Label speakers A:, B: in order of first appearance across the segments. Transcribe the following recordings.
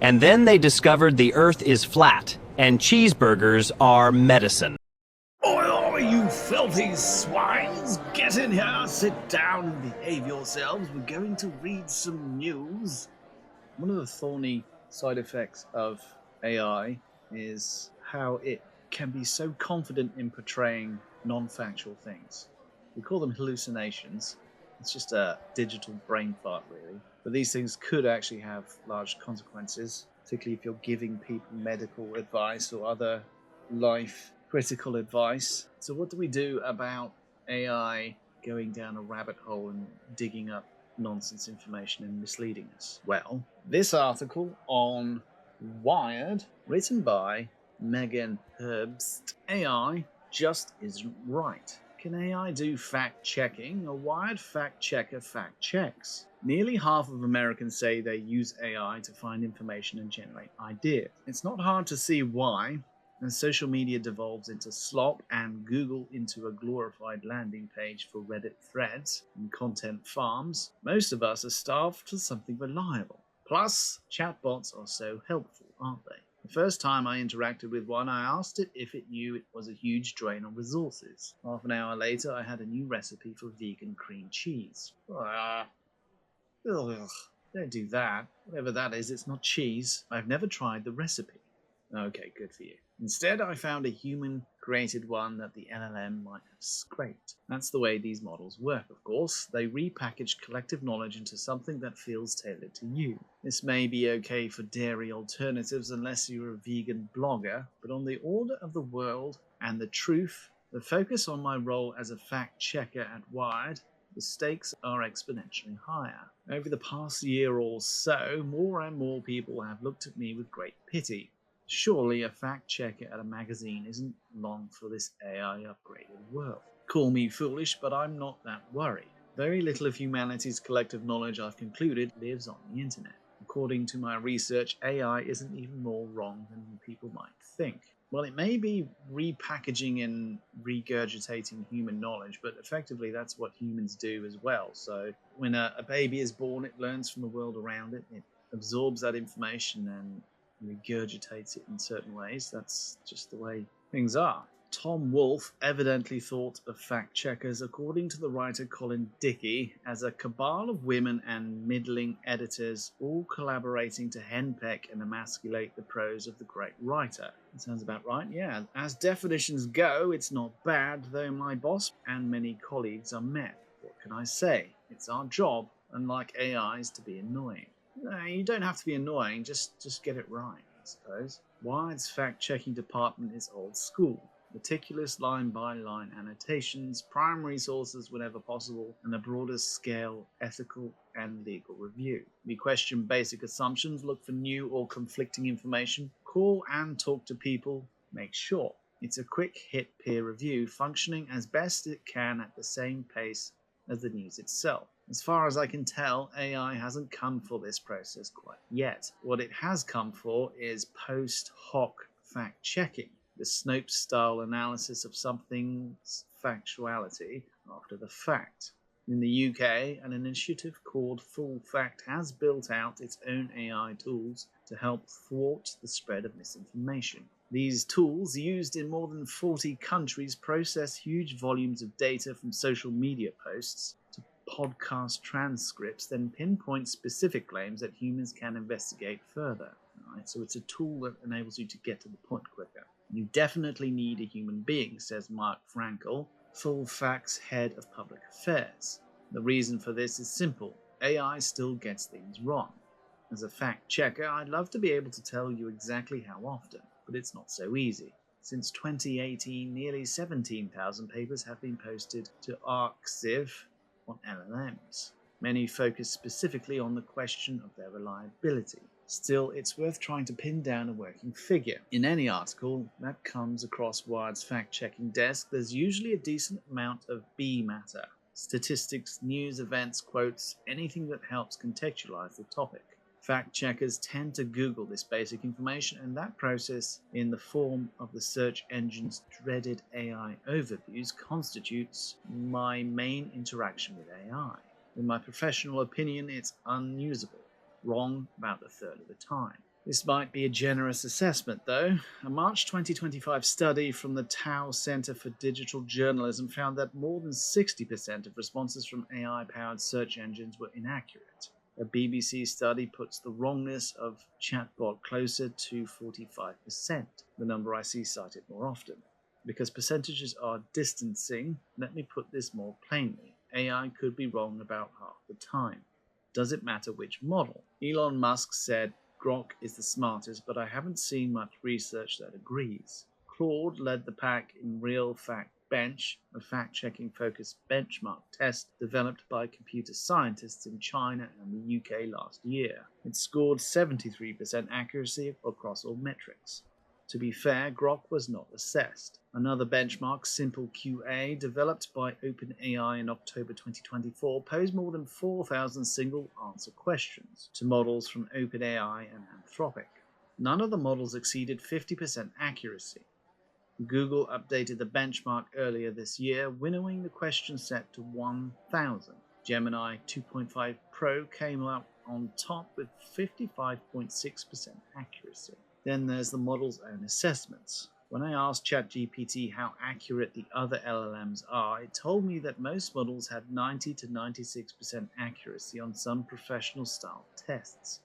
A: And then they discovered the Earth is flat, and cheeseburgers are medicine.
B: Oi, you filthy swines! Get in here, sit down and behave yourselves. We're going to read some news. One of the thorny side effects of AI is how it can be so confident in portraying non-factual things. We call them hallucinations. It's just a digital brain fart, really. But these things could actually have large consequences, particularly if you're giving people medical advice or other life critical advice. So what do we do about AI going down a rabbit hole and digging up nonsense information and misleading us? Well, this article on Wired, written by Megan Herbst, AI just isn't right. Can AI do fact-checking? A Wired fact checker fact checks. Nearly half of Americans say they use AI to find information and generate ideas. It's not hard to see why. As social media devolves into slop and Google into a glorified landing page for Reddit threads and content farms, most of us are starved for something reliable. Plus, chatbots are so helpful, aren't they? The first time I interacted with one, I asked it if it knew it was a huge drain on resources. Half an hour later, I had a new recipe for vegan cream cheese. Ugh, don't do that. Whatever that is, it's not cheese. I've never tried the recipe. Okay, good for you. Instead, I found a human-created one that the LLM might have scraped. That's the way these models work, of course. They repackage collective knowledge into something that feels tailored to you. This may be okay for dairy alternatives unless you're a vegan blogger, but on the order of the world and the truth, the focus on my role as a fact-checker at Wired, the stakes are exponentially higher. Over the past year or so, more and more people have looked at me with great pity. Surely a fact checker at a magazine isn't long for this AI upgraded world. Call me foolish, but I'm not that worried. Very little of humanity's collective knowledge, I've concluded, lives on the internet. According to my research, AI isn't even more wrong than people might think. Well, it may be repackaging and regurgitating human knowledge, but effectively that's what humans do as well. So when a baby is born, it learns from the world around it, it absorbs that information and regurgitates it in certain ways. That's just the way things are. Tom Wolfe evidently thought of fact-checkers, according to the writer Colin Dickey, as a cabal of women and middling editors all collaborating to henpeck and emasculate the prose of the great writer. That sounds about right, yeah. As definitions go, it's not bad, though my boss and many colleagues are met. What can I say? It's our job, unlike AI's, to be annoying. No, you don't have to be annoying, just get it right, I suppose. Wired's fact-checking department is old school. Meticulous line-by-line annotations, primary sources whenever possible, and a broader scale ethical and legal review. We question basic assumptions, look for new or conflicting information, call and talk to people, make sure. It's a quick hit peer review, functioning as best it can at the same pace as the news itself. As far as I can tell, AI hasn't come for this process quite yet. What it has come for is post hoc fact-checking, the Snopes-style analysis of something's factuality after the fact. In the UK, an initiative called Full Fact has built out its own AI tools to help thwart the spread of misinformation. These tools, used in more than 40 countries, process huge volumes of data from social media posts to podcast transcripts, then pinpoint specific claims that humans can investigate further. Right? So it's a tool that enables you to get to the point quicker. You definitely need a human being, says Mark Frankel, Full Fact's head of public affairs. The reason for this is simple. AI still gets things wrong. As a fact checker, I'd love to be able to tell you exactly how often, but it's not so easy. Since 2018, nearly 17,000 papers have been posted to ArcSiv on LLMs. Many focus specifically on the question of their reliability. Still, it's worth trying to pin down a working figure. In any article that comes across Wired's fact-checking desk, there's usually a decent amount of B matter. Statistics, news, events, quotes, anything that helps contextualize the topic. Fact-checkers tend to Google this basic information, and that process, in the form of the search engine's dreaded AI overviews, constitutes my main interaction with AI. In my professional opinion, it's unusable. Wrong about a third of the time. This might be a generous assessment, though. A March 2025 study from the Tao Center for Digital Journalism found that more than 60% of responses from AI-powered search engines were inaccurate. A BBC study puts the wrongness of chatbot closer to 45%, the number I see cited more often. Because percentages are distancing, let me put this more plainly. AI could be wrong about half the time. Does it matter which model? Elon Musk said Grok is the smartest, but I haven't seen much research that agrees. Claude led the pack in Real Fact Bench, a fact-checking focused benchmark test developed by computer scientists in China and the UK last year. It scored 73% accuracy across all metrics. To be fair, Grok was not assessed. Another benchmark, Simple QA, developed by OpenAI in October 2024, posed more than 4,000 single-answer questions to models from OpenAI and Anthropic. None of the models exceeded 50% accuracy. Google updated the benchmark earlier this year, winnowing the question set to 1,000. Gemini 2.5 Pro came up on top with 55.6% accuracy. Then there's the model's own assessments. When I asked ChatGPT how accurate the other LLMs are, it told me that most models had 90 to 96% accuracy on some professional-style tests.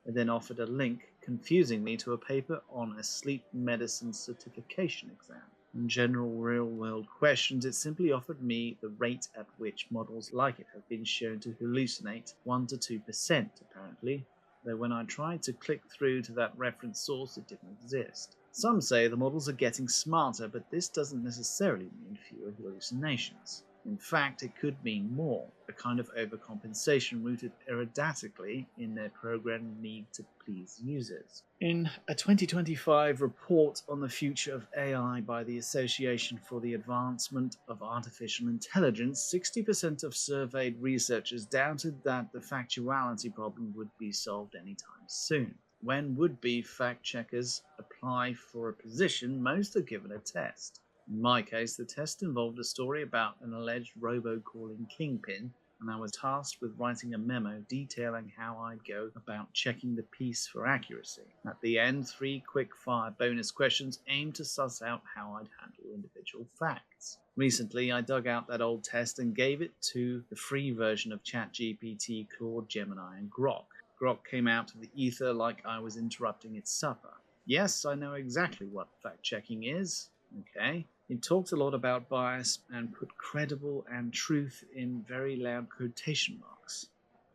B: It then offered a link, confusing me, to a paper on a sleep medicine certification exam. In general real-world questions, it simply offered me the rate at which models like it have been shown to hallucinate, 1 to 2% apparently, though when I tried to click through to that reference source, it didn't exist. Some say the models are getting smarter, but this doesn't necessarily mean fewer hallucinations. In fact, it could mean more, a kind of overcompensation rooted erratically in their programmed need to please users. In a 2025 report on the future of AI by the Association for the Advancement of Artificial Intelligence, 60% of surveyed researchers doubted that the factuality problem would be solved anytime soon. When would-be fact-checkers apply for a position, most are given a test. In my case, the test involved a story about an alleged robocalling kingpin, and I was tasked with writing a memo detailing how I'd go about checking the piece for accuracy. At the end, 3 quick-fire bonus questions aimed to suss out how I'd handle individual facts. Recently, I dug out that old test and gave it to the free version of ChatGPT, Claude, Gemini, and Grok. Grok came out of the ether like I was interrupting its supper. Yes, I know exactly what fact-checking is. Okay. It talked a lot about bias and put credible and truth in very loud quotation marks.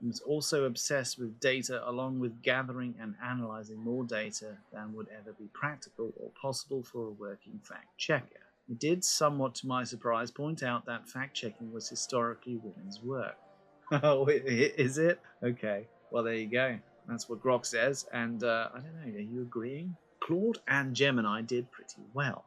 B: It was also obsessed with data, along with gathering and analyzing more data than would ever be practical or possible for a working fact-checker. It did, somewhat to my surprise, point out that fact-checking was historically women's work. Oh, is it? Okay, well, there you go. That's what Grok says, and I don't know, are you agreeing? Claude and Gemini did pretty well.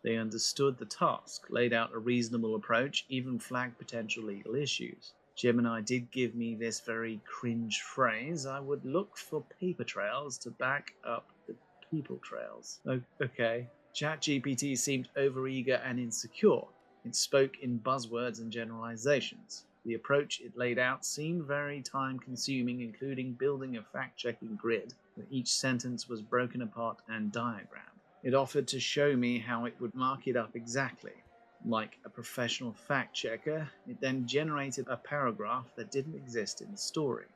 B: They understood the task, laid out a reasonable approach, even flagged potential legal issues. Gemini did give me this very cringe phrase: I would look for paper trails to back up the people trails. Okay. ChatGPT seemed overeager and insecure. It spoke in buzzwords and generalizations. The approach it laid out seemed very time-consuming, including building a fact-checking grid where each sentence was broken apart and diagrammed. It offered to show me how it would mark it up exactly. Like a professional fact-checker, it then generated a paragraph that didn't exist in the story.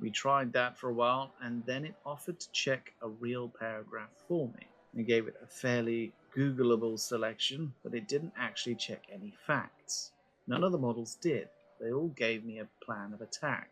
B: We tried that for a while, and then it offered to check a real paragraph for me. I gave it a fairly Googleable selection, but it didn't actually check any facts. None of the models did. They all gave me a plan of attack,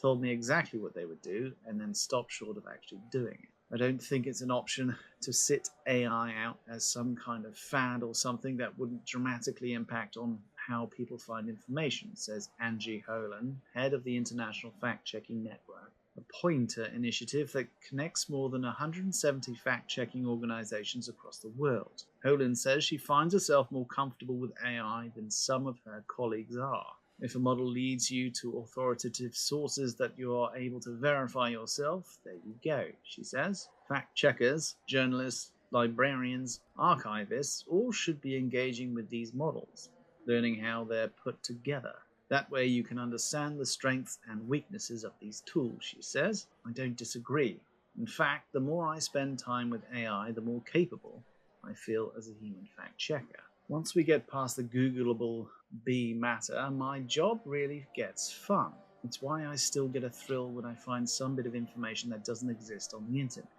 B: told me exactly what they would do, and then stopped short of actually doing it. I don't think it's an option to sit AI out as some kind of fad or something that wouldn't dramatically impact on how people find information, says Angie Holan, head of the International Fact-Checking Network, a pointer initiative that connects more than 170 fact-checking organizations across the world. Holan says she finds herself more comfortable with AI than some of her colleagues are. If a model leads you to authoritative sources that you are able to verify yourself, there you go, she says. Fact-checkers, journalists, librarians, archivists all should be engaging with these models, learning how they're put together. That way you can understand the strengths and weaknesses of these tools, she says. I don't disagree. In fact, the more I spend time with AI, the more capable I feel as a human fact checker. Once we get past the Googleable B matter, my job really gets fun. It's why I still get a thrill when I find some bit of information that doesn't exist on the internet.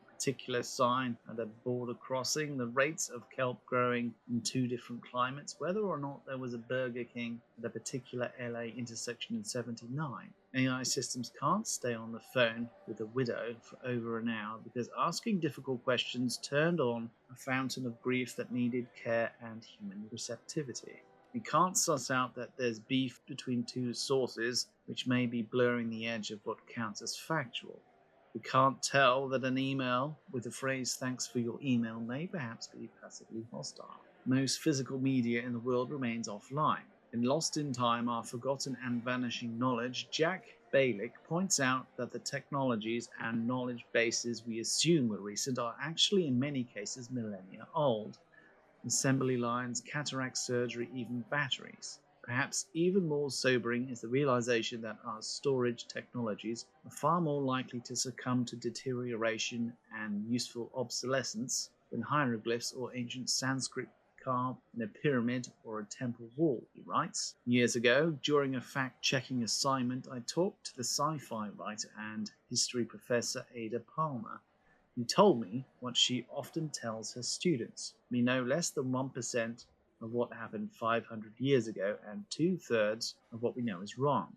B: A particular sign at a border crossing, the rates of kelp growing in 2 different climates, whether or not there was a Burger King at a particular LA intersection in '79. AI systems can't stay on the phone with a widow for over an hour because asking difficult questions turned on a fountain of grief that needed care and human receptivity. We can't suss out that there's beef between 2 sources, which may be blurring the edge of what counts as factual. We can't tell that an email with the phrase "thanks for your email" may perhaps be passively hostile. Most physical media in the world remains offline. In Lost in Time, Our Forgotten and Vanishing Knowledge, Jack Balick points out that the technologies and knowledge bases we assume were recent are actually in many cases millennia old. Assembly lines, cataract surgery, even batteries. Perhaps even more sobering is the realization that our storage technologies are far more likely to succumb to deterioration and useful obsolescence than hieroglyphs or ancient Sanskrit carved in a pyramid or a temple wall, he writes. Years ago, during a fact-checking assignment, I talked to the sci-fi writer and history professor Ada Palmer. He told me what she often tells her students. We know less than 1% of what happened 500 years ago, and 2/3 of what we know is wrong.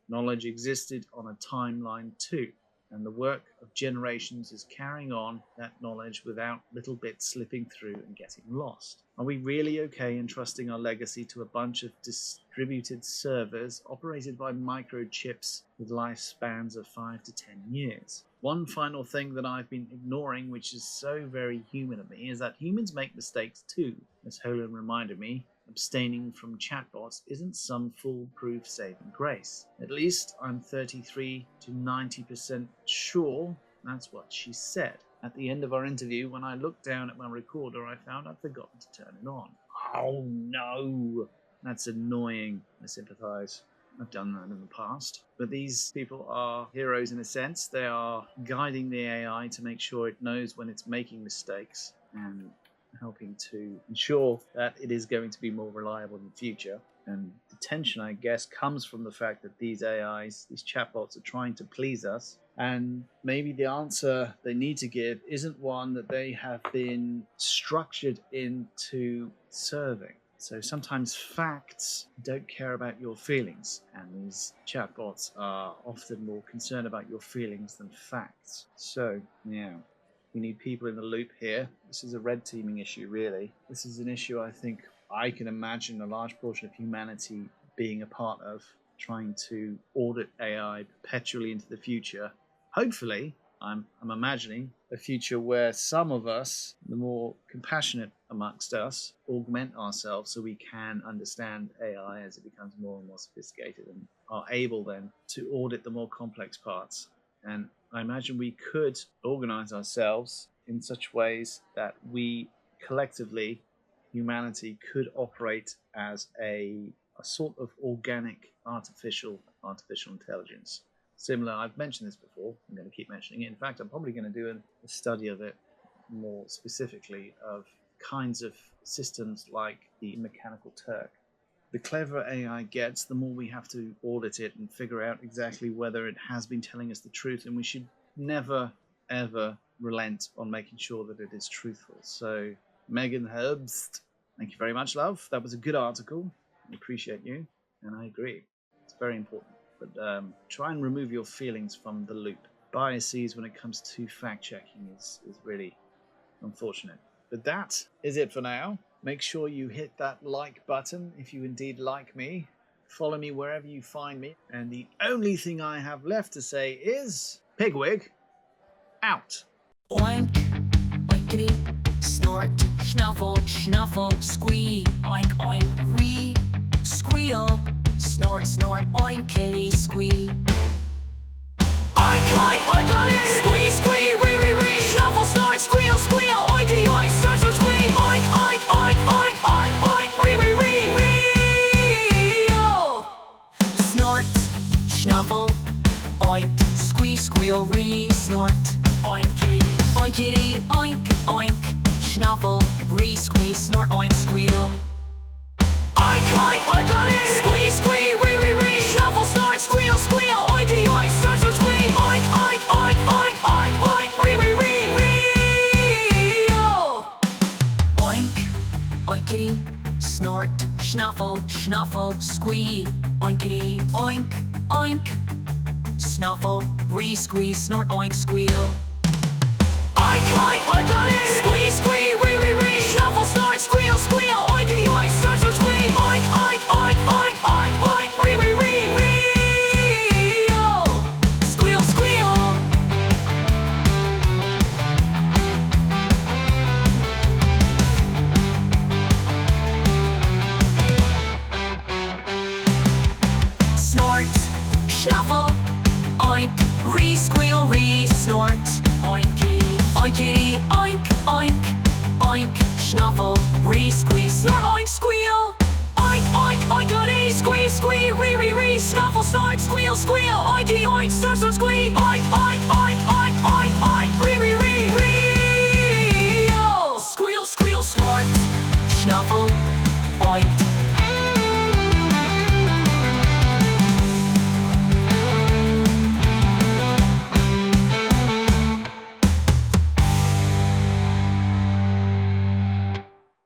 B: Knowledge existed on a timeline too, and the work of generations is carrying on that knowledge without little bits slipping through and getting lost. Are we really okay entrusting our legacy to a bunch of distributed servers operated by microchips with lifespans of 5 to 10 years? One final thing that I've been ignoring, which is so very human of me, is that humans make mistakes too. As Holan reminded me, abstaining from chatbots isn't some foolproof saving grace. At least I'm 33 to 90% sure that's what she said. At the end of our interview, when I looked down at my recorder, I found I'd forgotten to turn it on. Oh no! That's annoying. I sympathize. I've done that in the past. But these people are heroes in a sense. They are guiding the AI to make sure it knows when it's making mistakes and helping to ensure that it is going to be more reliable in the future. And the tension, I guess, comes from the fact that these AIs, these chatbots, are trying to please us. And maybe the answer they need to give isn't one that they have been structured into serving. So sometimes facts don't care about your feelings, and these chatbots are often more concerned about your feelings than facts. So, yeah, we need people in the loop here. This is a red teaming issue, really. This is an issue I think I can imagine a large portion of humanity being a part of, trying to audit AI perpetually into the future. Hopefully, I'm imagining a future where some of us, the more compassionate amongst us, augment ourselves so we can understand AI as it becomes more and more sophisticated and are able then to audit the more complex parts. And I imagine we could organize ourselves in such ways that we collectively, humanity, could operate as a sort of organic artificial intelligence. Similar, I've mentioned this before, I'm going to keep mentioning it. In fact, I'm probably going to do a study of it more specifically of kinds of systems like the Mechanical Turk. The cleverer AI gets, the more we have to audit it and figure out exactly whether it has been telling us the truth, and we should never, ever relent on making sure that it is truthful. So, Megan Herbst, thank you very much, love. That was a good article. I appreciate you, and I agree. It's very important. But try and remove your feelings from the loop. Biases when it comes to fact-checking is really unfortunate. But that is it for now. Make sure you hit that like button if you indeed like me. Follow me wherever you find me. And the only thing I have left to say is Pigwig out.
C: Oink, oinkity, snort, snuffle, snuffle, squee, oink, oink, ree, squeal, snort, snort, oinkity, squee. Oink, oink, oink, squee, squee, ree, ree, ree, snuffle, snort, squeal, squeal, oinky, oink, snort, snort, squee, oink, oink, oink, oink, oink, oink, ree, ree, ree, ree, oh. Snort, snuffle, oink, squee, squeal, ree, snort, oink. Snuffle, snuffle, squee. Oinkity, oink, oink. Snuffle, re-squee, snort, oink, squeal. Oink, oink, oinkity. Squee, squee, re. Snuffle, snort, squeal, squeal. Oinkity, oink, snort, snort, squee. Oink, oink, oink, oink, oink, oink. Re. Squeal, squeal. Snort, snuffle, oink, re-squeal, re-snort. Oinky, oinkity, oink, oink, oink. Snuffle, re-squeeze, snort, oink, squeal. Oink, oink, oinkity, squee, squee, re. Snuffle, snort, squeal, squeal. Oinky, oink, snort, snort, squee. Oink, oink, oink, oink, oink, oink, re.